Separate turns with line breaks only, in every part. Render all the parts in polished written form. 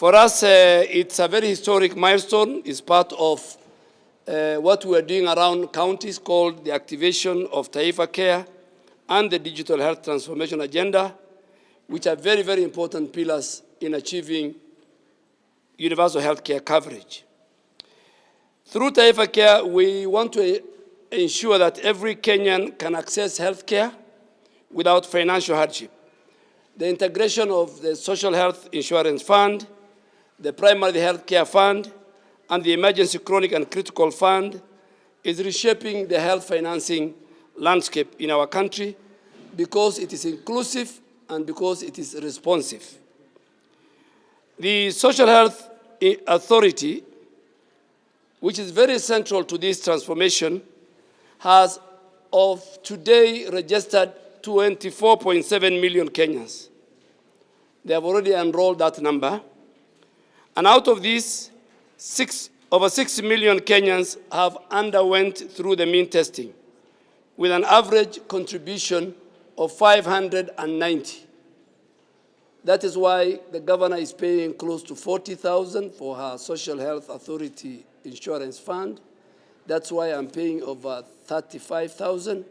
For us, it's a very historic milestone. It's part of what we are doing around counties called the activation of Taifa Care and the digital health transformation agenda, which are very, very important pillars in achieving universal health care coverage. Through Taifa Care, we want to ensure that every Kenyan can access health care without financial hardship. The integration of the Social Health Insurance Fund, the Primary Health Care Fund, and the Emergency Chronic and Critical Fund is reshaping the health financing landscape in our country because it is inclusive and because it is responsive. The Social Health Authority, which is very central to this transformation, has of today registered 24.7 million Kenyans. They have already enrolled that number. And out of these, over 6 million Kenyans have underwent through the mean testing with an average contribution of 590. That is why the governor is paying close to 40,000 for her Social Health Authority Insurance Fund. That's why I'm paying over 35,000.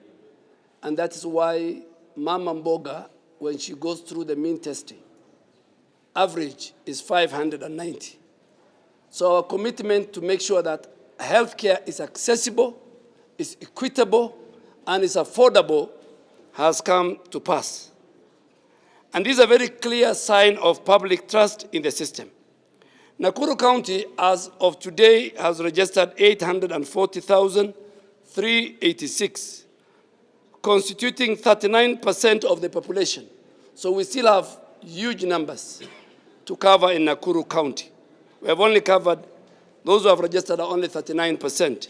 And that is why Mama Mboga, when she goes through the mean testing, average is 590. So our commitment to make sure that healthcare is accessible, is equitable, and is affordable has come to pass. And this is a very clear sign of public trust in the system. Nakuru County, as of today, has registered 840,386, constituting 39% of the population. So we still have huge numbers to cover in Nakuru County. We have only covered, those who have registered are only 39%.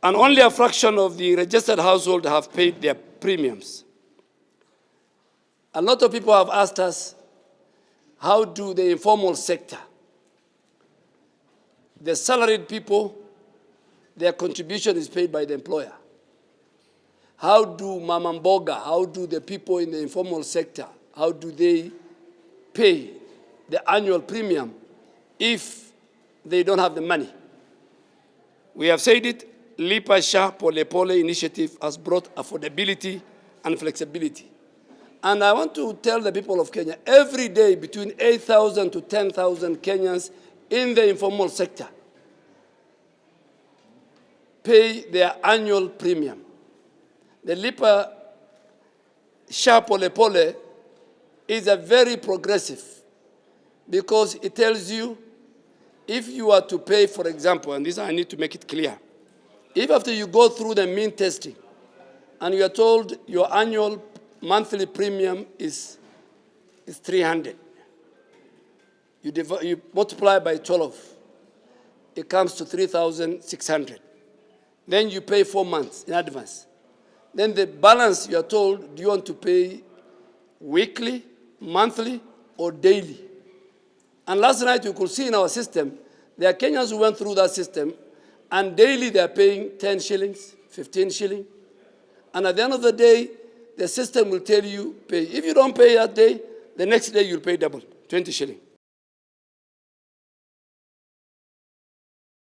And only a fraction of the registered households have paid their premiums. A lot of people have asked us, how do the informal sector, the salaried people, their contribution is paid by the employer? How do Mama Mboga, how do the people in the informal sector, how do they pay the annual premium if they don't have the money? We have said it, Lipa SHA Pole Pole initiative has brought affordability and flexibility. And I want to tell the people of Kenya, every day between 8,000 to 10,000 Kenyans in the informal sector pay their annual premium. The Lipa SHA Pole Pole is a very progressive because it tells you if you are to pay, for example, and this I need to make it clear, if after you go through the mean testing and you are told your annual monthly premium is 300, you multiply by 12, it comes to 3,600. Then you pay 4 months in advance. Then the balance, you are told, do you want to pay weekly, monthly, or daily? And last night you could see in our system, there are Kenyans who went through that system, and daily they are paying 10 shillings, 15 shillings. And at the end of the day, the system will tell you pay. If you don't pay that day, the next day you'll pay double, 20 shillings.